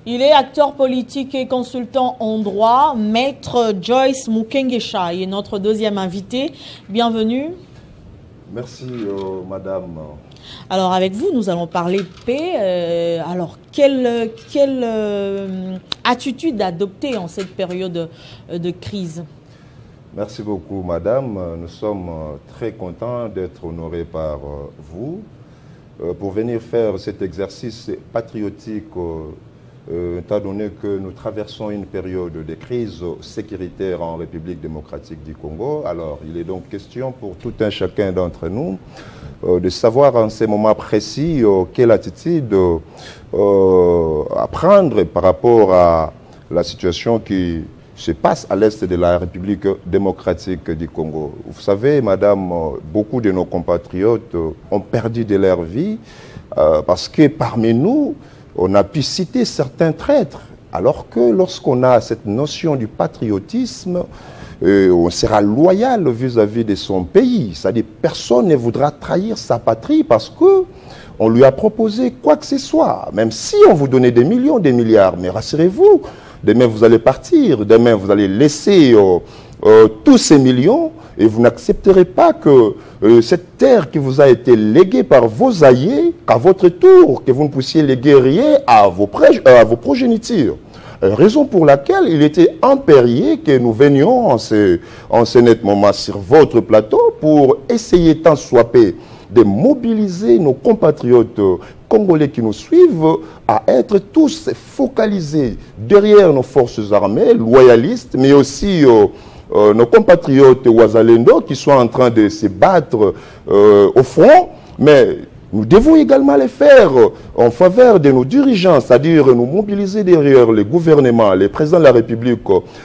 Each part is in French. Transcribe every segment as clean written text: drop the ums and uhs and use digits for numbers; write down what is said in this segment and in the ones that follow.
Il est acteur politique et consultant en droit. Maître Joyce Mukengesha est notre deuxième invité. Bienvenue. Merci, madame. Alors, avec vous, nous allons parler paix. Alors, quelle attitude adopter en cette période de crise? Merci beaucoup, madame. Nous sommes très contents d'être honorés par vous pour venir faire cet exercice patriotique, étant donné que nous traversons une période de crise sécuritaire en République démocratique du Congo. Alors, il est donc question pour tout un chacun d'entre nous de savoir en ces moments précis quelle attitude à prendre par rapport à la situation qui se passe à l'est de la République démocratique du Congo. Vous savez, madame, beaucoup de nos compatriotes ont perdu de leur vie parce que parmi nous, on a pu citer certains traîtres, alors que lorsqu'on a cette notion du patriotisme, on sera loyal vis-à-vis de son pays. C'est-à-dire personne ne voudra trahir sa patrie parce que on lui a proposé quoi que ce soit, même si on vous donnait des millions, des milliards. Mais rassurez-vous, demain vous allez partir, demain vous allez laisser tous ces millions et vous n'accepterez pas que cette terre qui vous a été léguée par vos aïeux, qu'à votre tour, que vous ne puissiez léguer rien à vos progénitures. Raison pour laquelle il était impérieux que nous venions en ce net moment sur votre plateau pour essayer tant soit peu de mobiliser nos compatriotes congolais qui nous suivent à être tous focalisés derrière nos forces armées, loyalistes, mais aussi nos compatriotes Ouazalendo qui sont en train de se battre au front, mais nous devons également les faire en faveur de nos dirigeants, c'est-à-dire nous mobiliser derrière les gouvernements, les présidents de la République,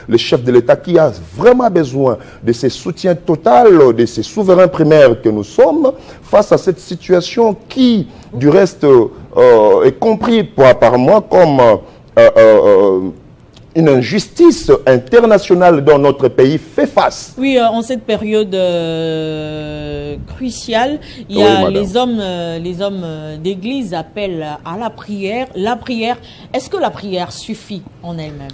les chefs de l'État qui a vraiment besoin de ce soutien total, de ces souverains primaires que nous sommes face à cette situation qui, du reste, est compris par moi comme une injustice internationale dont notre pays fait face. Oui, en cette période cruciale, il y a les hommes d'église appellent à la prière. La prière, est-ce que la prière suffit en elle-même?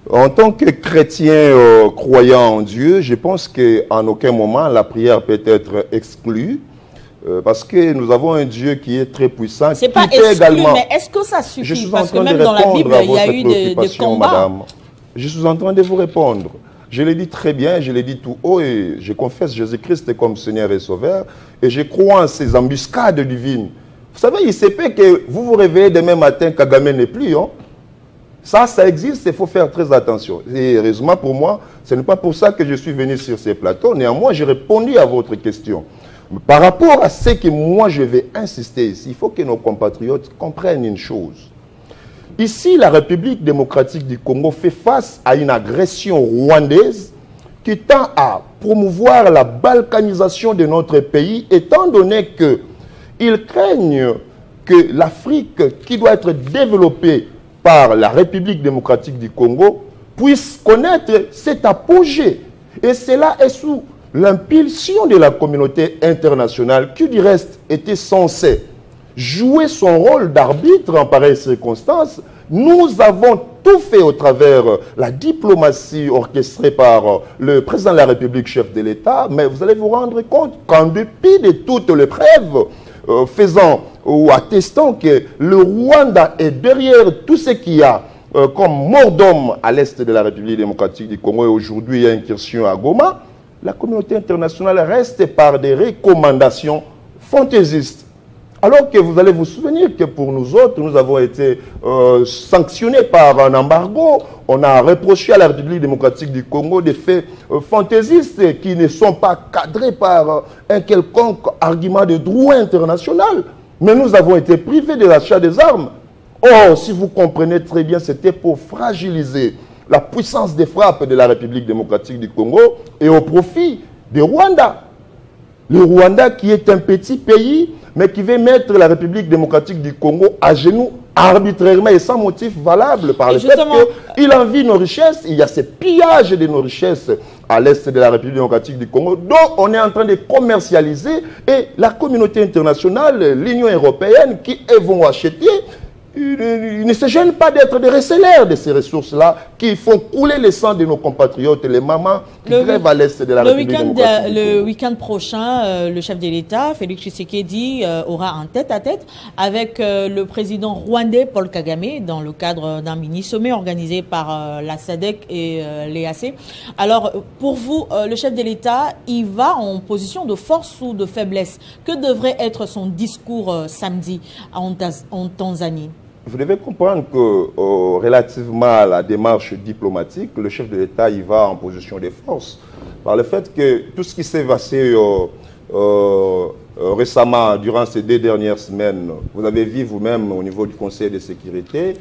En tant que chrétien croyant en Dieu, je pense qu'en aucun moment la prière peut être exclue. Parce que nous avons un Dieu qui est très puissant. C'est pas exclu, également... mais est-ce que ça suffit? Je suis parce en train que même de dans la Bible, à il y a eu des combats. Madame. Je suis en train de vous répondre. Je l'ai dit très bien, je l'ai dit tout haut et je confesse Jésus-Christ comme Seigneur et Sauveur. Et je crois en ces embuscades divines. Vous savez, il se peut que vous vous réveillez demain matin, Kagame n'est plus. Hein? Ça existe, il faut faire très attention. Et heureusement pour moi, ce n'est pas pour ça que je suis venu sur ces plateaux. Néanmoins, j'ai répondu à votre question. Par rapport à ce que moi je vais insister ici, il faut que nos compatriotes comprennent une chose. Ici, la République démocratique du Congo fait face à une agression rwandaise qui tend à promouvoir la balkanisation de notre pays, étant donné qu'ils craignent que l'Afrique, qui doit être développée par la République démocratique du Congo, puisse connaître cet apogée. Et cela est sous l'impulsion de la communauté internationale qui, du reste, était censée jouer son rôle d'arbitre en pareilles circonstances. Nous avons tout fait au travers la diplomatie orchestrée par le président de la République, chef de l'État, mais vous allez vous rendre compte qu'en dépit de toutes les preuves faisant ou attestant que le Rwanda est derrière tout ce qu'il y a comme mort d'homme à l'est de la République démocratique du Congo, et aujourd'hui il y a une incursion à Goma, la communauté internationale reste par des recommandations fantaisistes. Alors que vous allez vous souvenir que pour nous autres, nous avons été sanctionnés par un embargo. On a reproché à la République démocratique du Congo des faits fantaisistes qui ne sont pas cadrés par un quelconque argument de droit international. Mais nous avons été privés de l'achat des armes. Or, si vous comprenez très bien, c'était pour fragiliser la puissance des frappes de la République démocratique du Congo et au profit du Rwanda. Le Rwanda qui est un petit pays, mais qui veut mettre la République démocratique du Congo à genoux arbitrairement et sans motif valable par le fait qu'il envie nos richesses. Il y a ce pillage de nos richesses à l'est de la République démocratique du Congo, dont on est en train de commercialiser, et la communauté internationale, l'Union européenne, qui elles vont acheter, il ne se gêne pas d'être des recelaires de ces ressources-là qui font couler le sang de nos compatriotes, les mamans qui grèvent à l'est de la République démocratique. Le week-end prochain, le chef de l'État, Félix Tshisekedi, aura un tête-à-tête avec le président rwandais Paul Kagame dans le cadre d'un mini-sommet organisé par la SADC et l'EAC. Alors, pour vous, le chef de l'État, il va en position de force ou de faiblesse? Que devrait être son discours samedi en Tanzanie? Vous devez comprendre que relativement à la démarche diplomatique, le chef de l'État y va en position de force. Par le fait que tout ce qui s'est passé récemment, durant ces 2 dernières semaines, vous avez vu vous-même au niveau du Conseil de sécurité,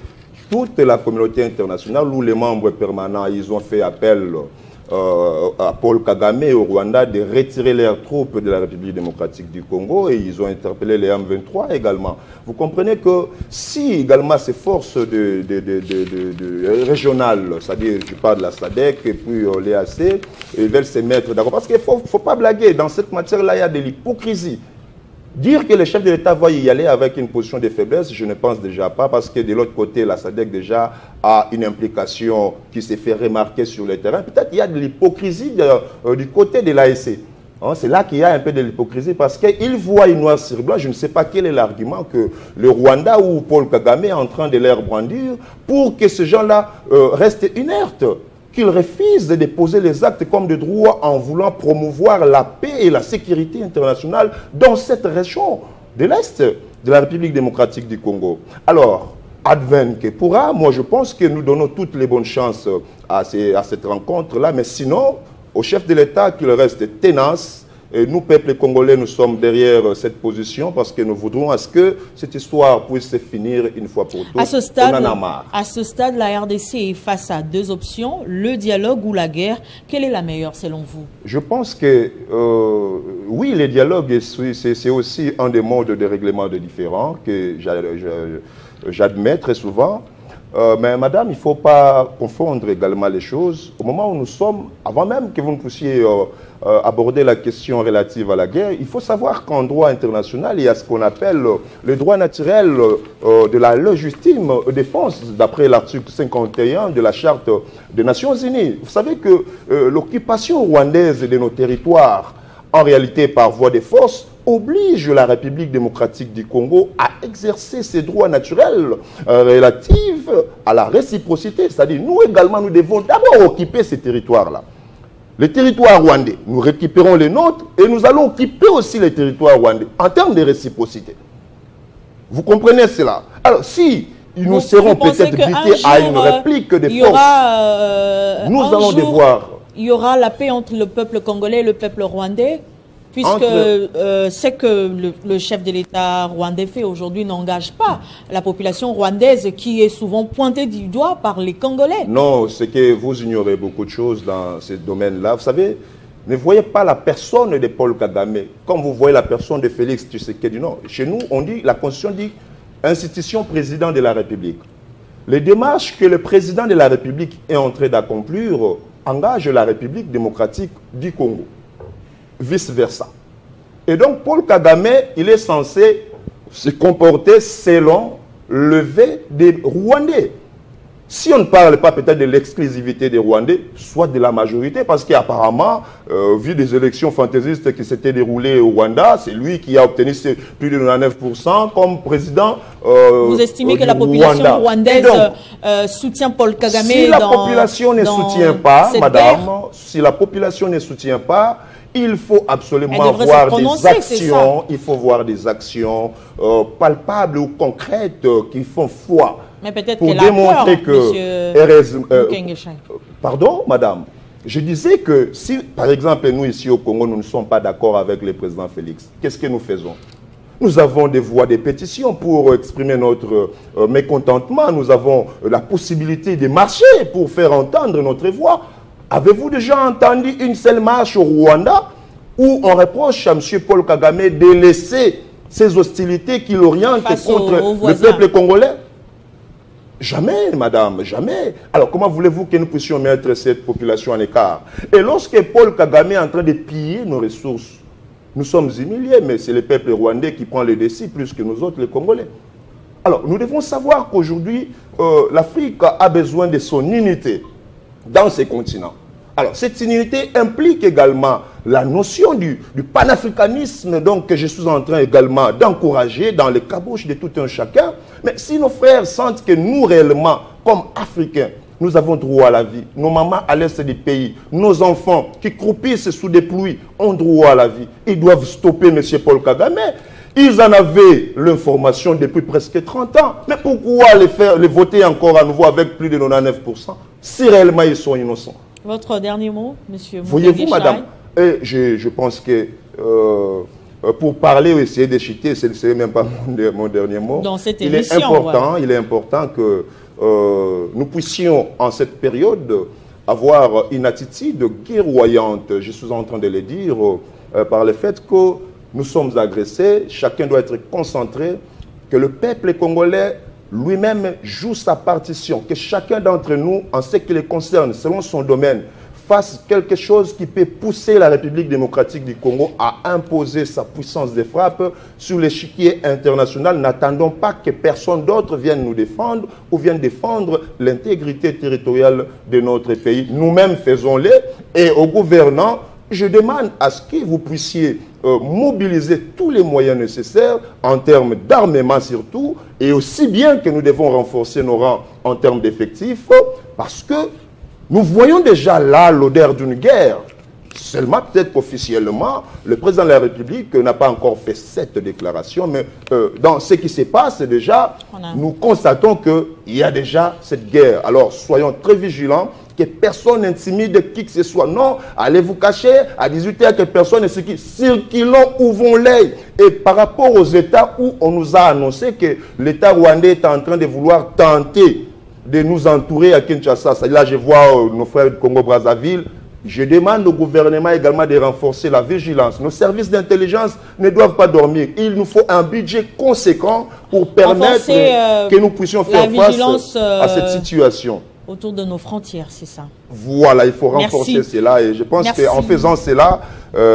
toute la communauté internationale où les membres permanents, ils ont fait appel à Paul Kagame et au Rwanda de retirer leurs troupes de la République démocratique du Congo et ils ont interpellé les M23 également. Vous comprenez que si également ces forces régionales, c'est-à-dire je parle de la SADC et puis l'EAC, ils veulent se mettre d'accord, parce qu'il ne faut pas blaguer, dans cette matière-là il y a de l'hypocrisie. Dire que le chef de l'État va y aller avec une position de faiblesse, je ne pense déjà pas, parce que de l'autre côté, la SADC déjà a une implication qui s'est fait remarquer sur le terrain. Peut-être qu'il y a de l'hypocrisie du côté de l'AEC. Hein, c'est là qu'il y a un peu de l'hypocrisie, parce qu'ils voient une noir sur blanc. Je ne sais pas quel est l'argument que le Rwanda ou Paul Kagame est en train de leur brandir pour que ces gens-là restent inertes, qu'ils refusent de déposer les actes comme de droit en voulant promouvoir la paix et la sécurité internationale dans cette région de l'Est de la République démocratique du Congo. Alors, advienne que pourra, moi je pense que nous donnons toutes les bonnes chances à cette rencontre-là, mais sinon, au chef de l'État qu'il reste tenace. Et nous, peuple congolais, nous sommes derrière cette position parce que nous voudrons à ce que cette histoire puisse se finir une fois pour toutes. À ce stade, la RDC est face à 2 options, le dialogue ou la guerre. Quelle est la meilleure selon vous? Je pense que oui, le dialogue, c'est aussi un des modes de règlement de différends que j'admets très souvent. Mais madame, il ne faut pas confondre également les choses. Au moment où nous sommes, avant même que vous ne puissiez aborder la question relative à la guerre, il faut savoir qu'en droit international, il y a ce qu'on appelle le droit naturel de la légitime défense, d'après l'article 51 de la Charte des Nations Unies. Vous savez que l'occupation rwandaise de nos territoires, en réalité par voie de force, oblige la République démocratique du Congo à exercer ses droits naturels relatifs à la réciprocité. C'est-à-dire, nous également, nous devons d'abord occuper ces territoires-là. Les territoires rwandais, nous récupérons les nôtres et nous allons occuper aussi les territoires rwandais en termes de réciprocité. Vous comprenez cela? Alors, si nous serons peut-être butés à une réplique de force, nous allons devoir... Il y aura la paix entre le peuple congolais et le peuple rwandais, puisque c'est que le chef de l'État rwandais fait aujourd'hui n'engage pas la population rwandaise qui est souvent pointée du doigt par les Congolais. Non, c'est que vous ignorez beaucoup de choses dans ce domaine-là. Vous savez, ne voyez pas la personne de Paul Kagame comme vous voyez la personne de Félix Tshisekedi. Non, chez nous, on dit, la Constitution dit institution président de la République. Les démarches que le président de la République est en train d'accomplir engagent la République démocratique du Congo. Vice-versa. Et donc, Paul Kagame, il est censé se comporter selon le vœu des Rwandais. Si on ne parle pas peut-être de l'exclusivité des Rwandais, soit de la majorité, parce qu'apparemment, vu des élections fantaisistes qui s'étaient déroulées au Rwanda, c'est lui qui a obtenu plus de 99% comme président Vous estimez que la population rwandaise soutient Paul Kagame? Si la population ne soutient pas, madame, si la population ne soutient pas, il faut absolument voir des actions, il faut voir des actions palpables ou concrètes qui font foi. Mais peut-être pour démontrer que... Pardon, madame? Je disais que si, par exemple, nous ici au Congo, nous ne sommes pas d'accord avec le président Félix, qu'est-ce que nous faisons? Nous avons des voix de pétition pour exprimer notre mécontentement. Nous avons la possibilité de marcher pour faire entendre notre voix. Avez-vous déjà entendu une seule marche au Rwanda où on reproche à M. Paul Kagame de laisser ses hostilités qu'il oriente contre le peuple congolais? Jamais, madame, jamais. Alors, comment voulez-vous que nous puissions mettre cette population en écart? Et lorsque Paul Kagame est en train de piller nos ressources, nous sommes humiliés, mais c'est le peuple rwandais qui prend le décis plus que nous autres, les Congolais. Alors, nous devons savoir qu'aujourd'hui, l'Afrique a besoin de son unité dans ces continents. Alors, cette unité implique également la notion du panafricanisme, donc, que je suis en train également d'encourager dans les cabouches de tout un chacun. Mais si nos frères sentent que nous, réellement, comme Africains, nous avons droit à la vie, nos mamans à l'est du pays, nos enfants qui croupissent sous des pluies ont droit à la vie, ils doivent stopper M. Paul Kagame. Ils en avaient l'information depuis presque 30 ans. Mais pourquoi les voter encore à nouveau avec plus de 99% si réellement ils sont innocents? Votre dernier mot, monsieur? Voyez-vous, madame, et je pense que pour parler ou essayer de chuter, ce n'est même pas mon dernier mot. Dans cette émission, il est important que nous puissions, en cette période, avoir une attitude guerroyante. Je suis en train de le dire par le fait que nous sommes agressés, chacun doit être concentré, que le peuple congolais lui-même joue sa partition, que chacun d'entre nous, en ce qui le concerne, selon son domaine, fasse quelque chose qui peut pousser la République démocratique du Congo à imposer sa puissance de frappe sur l'échiquier international. N'attendons pas que personne d'autre vienne nous défendre ou vienne défendre l'intégrité territoriale de notre pays. Nous-mêmes faisons-le, et aux gouvernants, je demande à ce que vous puissiez mobiliser tous les moyens nécessaires en termes d'armement surtout, et aussi bien que nous devons renforcer nos rangs en termes d'effectifs, parce que nous voyons déjà là l'odeur d'une guerre. Seulement, peut-être qu'officiellement, le président de la République n'a pas encore fait cette déclaration, mais dans ce qui se passe déjà, nous constatons qu'il y a déjà cette guerre. Alors, soyons très vigilants, que personne n'intimide qui que ce soit. Non, allez vous cacher à 18h, que personne ne circule. Circulons, ouvrons-les. Et par rapport aux États où on nous a annoncé que l'État rwandais est en train de vouloir tenter de nous entourer à Kinshasa. Là, je vois nos frères du Congo-Brazzaville. Je demande au gouvernement également de renforcer la vigilance. Nos services d'intelligence ne doivent pas dormir. Il nous faut un budget conséquent pour permettre que nous puissions faire face à cette situation. Autour de nos frontières, c'est ça. Voilà, il faut renforcer cela. Et je pense qu'en faisant cela,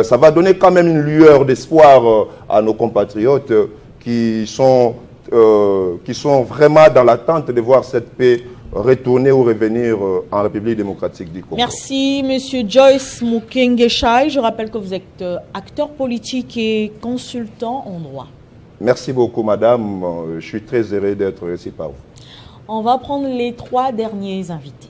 ça va donner quand même une lueur d'espoir à nos compatriotes qui sont vraiment dans l'attente de voir cette paix retourner ou revenir en République démocratique du Congo. Merci, Monsieur Joyce Mukenge-Chai. Je rappelle que vous êtes acteur politique et consultant en droit. Merci beaucoup, madame. Je suis très heureux d'être ici par vous. On va prendre les 3 derniers invités.